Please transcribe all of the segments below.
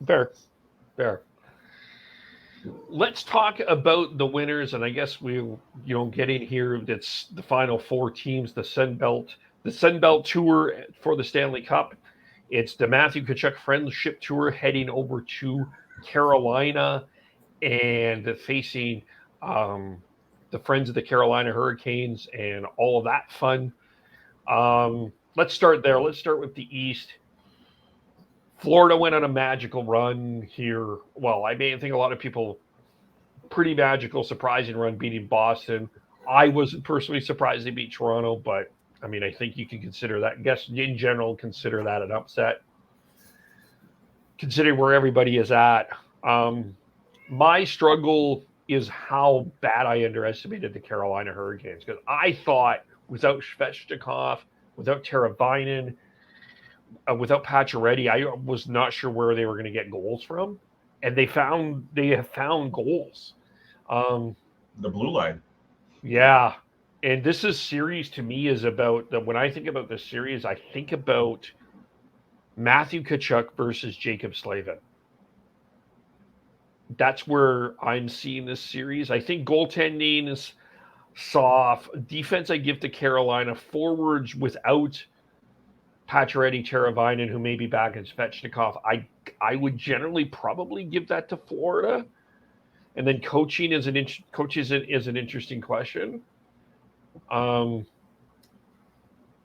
Fair, fair. Let's talk about the winners, and I guess get in here. That's the final four teams, the Sun Belt Tour for the Stanley Cup. It's the Matthew Tkachuk Friendship Tour heading over to Carolina and facing um, the Friends of the Carolina Hurricanes and all of that fun. Let's start there. Let's start with the East. Florida went on a magical run here. Well, I think a lot of people pretty magical, surprising run beating Boston. I wasn't personally surprised they beat Toronto, but I mean, I think you can consider that. I guess in general, consider that an upset, considering where everybody is at. Um, my struggle is how bad I underestimated the Carolina Hurricanes because I thought without Svechnikov, without Teravainen, without Pacioretty, I was not sure where they were going to get goals from, and they have found goals. Um, The blue line. Yeah. And this is series to me is about when I think about this series, I think about Matthew Kachuk versus Jacob Slavin. That's where I'm seeing this series. I think goaltending is soft. Defense, I give to Carolina. Forwards without Pacioretty, Teravainen, who may be back in Svechnikov, I would generally probably give that to Florida. And then coaching is an interesting question. Um,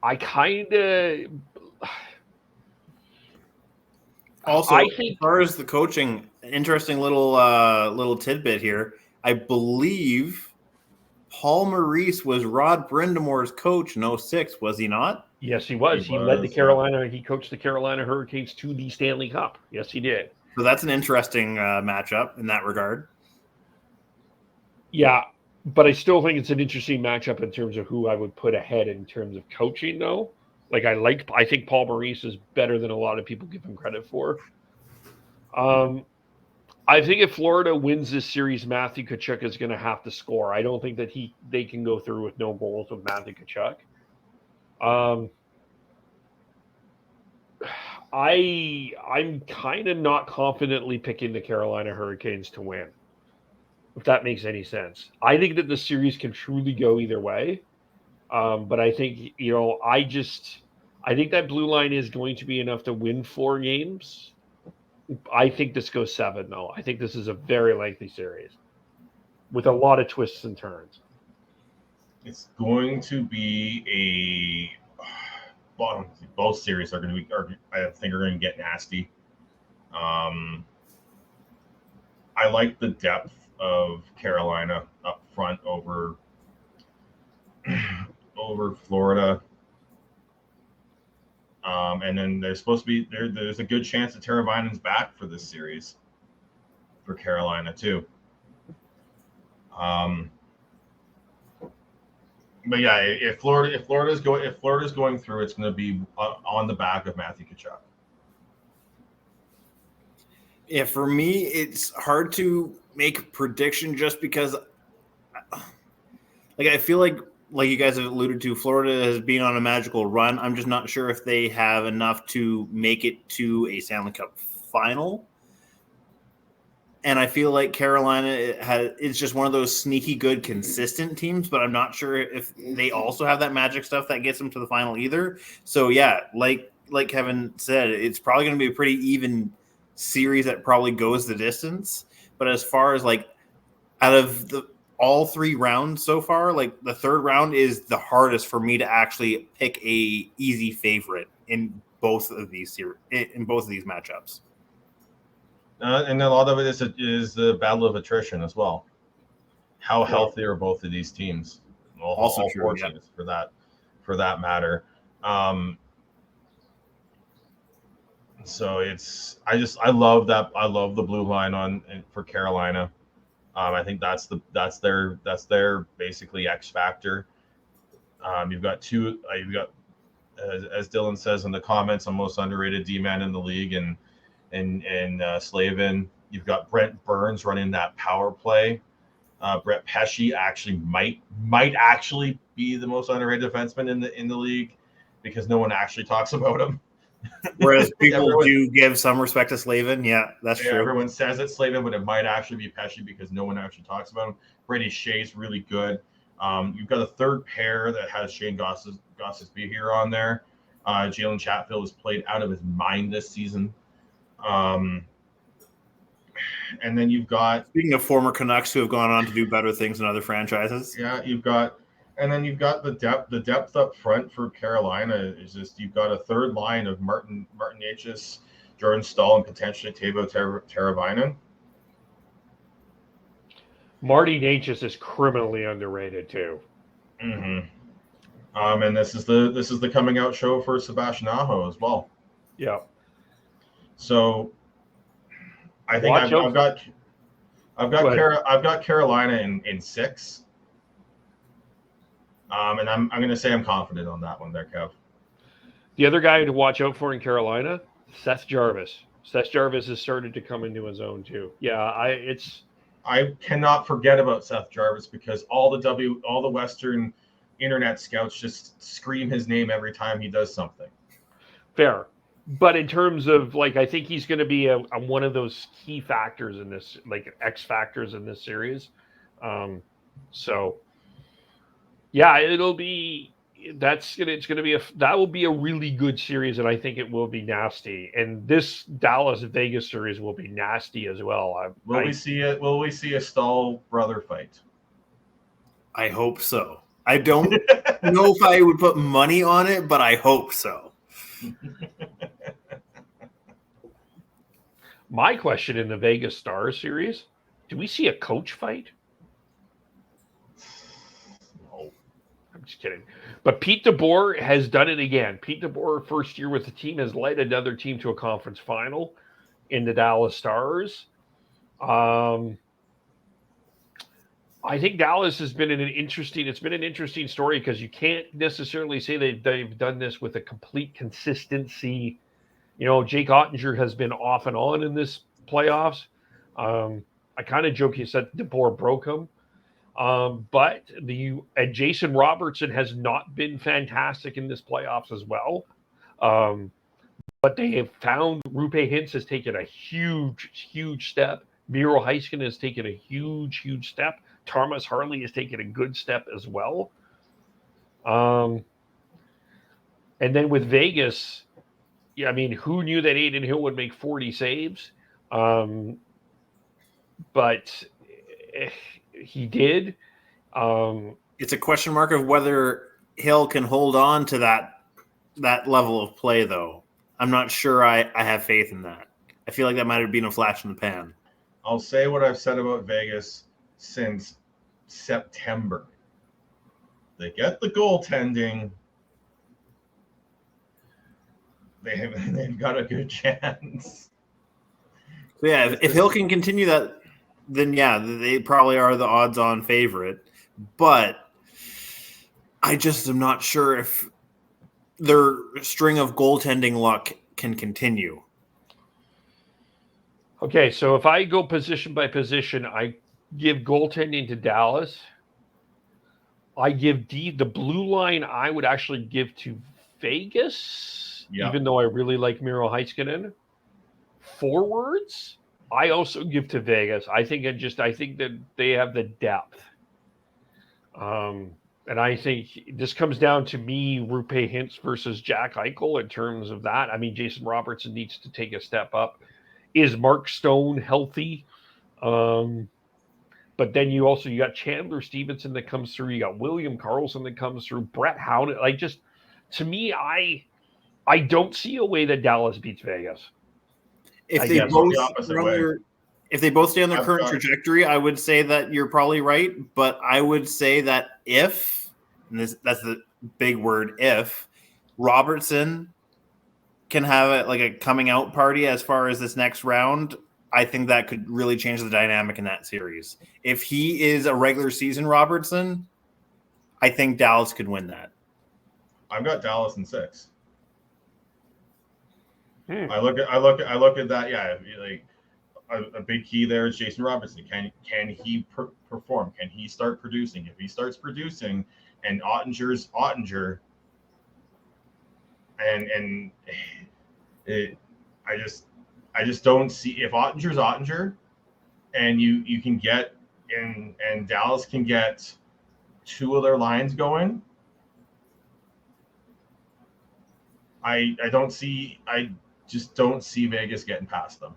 I kind of Also, I as think far as the coaching, interesting little tidbit here. I believe Paul Maurice was Rod Brindamore's coach in '06, was he not? yes, he He was. was, yeah. He coached the Carolina Hurricanes to the Stanley Cup. Yes, he did. So that's an interesting matchup in that regard. Yeah, but I still think it's an interesting matchup in terms of who I would put ahead in terms of coaching, though. I think Paul Maurice is better than a lot of people give him credit for. Um, I think if Florida wins this series, Matthew Kachuk is going to have to score. I don't think that they can go through with no goals with Matthew Kachuk. Um, I'm kind of not confidently picking the Carolina Hurricanes to win, if that makes any sense. I think that the series can truly go either way. But I think I think that blue line is going to be enough to win 4 games. I think this goes 7 though. I think this is a very lengthy series with a lot of twists and turns. It's going to be well, both series are going to be. I think are going to get nasty. Um, I like the depth of Carolina up front over Florida. And then there's supposed to be there's a good chance that Teravainen's back for this series for Carolina too. Um, but yeah, if Florida's going through, it's going to be on the back of Matthew Tkachuk. Yeah, for me, it's hard to make a prediction just because, I feel like you guys have alluded to, Florida has been on a magical run. I'm just not sure if they have enough to make it to a Stanley Cup final. And I feel like Carolina it's just one of those sneaky good, consistent teams, but I'm not sure if they also have that magic stuff that gets them to the final either. So yeah, like Kevin said, it's probably going to be a pretty even series that probably goes the distance. But as far as out of the all 3 rounds so far, the third round is the hardest for me to actually pick a easy favorite in both of these matchups. And a lot of it is the battle of attrition as well. How healthy are both of these teams? Well, Also all true, 4 teams for that matter. So I love that. I love the blue line for Carolina. I think that's their basically X factor. You've got as Dylan says in the comments, the most underrated D man in the league, and Slavin. You've got Brent Burns running that power play. Brett Pesci actually might actually be the most underrated defenseman in the league because no one actually talks about him. Whereas people Everyone- do give some respect to Slavin. Yeah, that's true. Everyone says it's Slavin, but it might actually be Pesci because no one actually talks about him. Brady Shea's really good. You've got a third pair that has Shane Gossesby here on there. Jalen Chatfield has played out of his mind this season. And then you've got Speaking of former Canucks who have gone on to do better things in other franchises. you've got the depth up front for Carolina is just you've got a third line of Martin Necas, Jordan Stahl, and potentially Teuvo Teravainen. Marty Necas is criminally underrated too. Mm-hmm. And this is the coming out show for Sebastian Aho as well. Yeah. So I think I've got Carolina in 6. And I'm going to say I'm confident on that one there, Kev. The other guy to watch out for in Carolina, Seth Jarvis. Seth Jarvis has started to come into his own too. Yeah, I cannot forget about Seth Jarvis because all the Western internet scouts just scream his name every time he does something. fair. But in terms of I think he's going to be a one of those key factors in this, X factors in this series. So yeah, that will be a really good series, and I think it will be nasty. And this Dallas Vegas series will be nasty as well. Will we see a Stahl brother fight? I hope so. I don't know if I would put money on it, but I hope so. My question in the Vegas Stars series, do we see a coach fight? No. I'm just kidding. But Pete DeBoer has done it again. Pete DeBoer, first year with the team, has led another team to a conference final in the Dallas Stars. I think Dallas has been an interesting story because you can't necessarily say they've done this with a complete consistency. Jake Ottinger has been off and on in this playoffs. I kind of joke you said DeBoer broke him. But Jason Robertson has not been fantastic in this playoffs as well. But they have found Rupe Hintz has taken a huge step. Miro Heiskanen has taken a huge step. Thomas Harley has taken a good step as well. And then with Vegas, yeah, I mean, who knew that Aiden Hill would make 40 saves? But he did. It's a question mark of whether Hill can hold on to that level of play, though. I'm not sure I have faith in that. I feel like that might have been a flash in the pan. I'll say what I've said about Vegas since September. They get the goaltending. They've got a good chance. So yeah, if Hill can continue that, then yeah, they probably are the odds-on favorite. But I just am not sure if their string of goaltending luck can continue. Okay, so if I go position by position, I give goaltending to Dallas. I give the blue line. I would actually give to Vegas, even though I really like Miro Heiskanen. Forwards, I also give to Vegas. I think that they have the depth. And I think this comes down to me, Rupe Hintz versus Jack Eichel in terms of that. I mean, Jason Robertson needs to take a step up. Is Mark Stone healthy? But then you got Chandler Stevenson that comes through. You got William Karlsson that comes through. Brett Howden. To me, I don't see a way that Dallas beats Vegas. If they both stay on their current trajectory, I would say that you're probably right. But I would say that if, and that's the big word, if Robertson can have a coming out party as far as this next round, I think that could really change the dynamic in that series. If he is a regular season Robertson, I think Dallas could win that. I've got Dallas in 6. I look at that. Yeah, a big key there is Jason Robertson. Can he perform? Can he start producing? If he starts producing, and Ottinger's Ottinger, and I just don't see if Ottinger's Ottinger, and you can get and Dallas can get two of their lines going. I just don't see Vegas getting past them.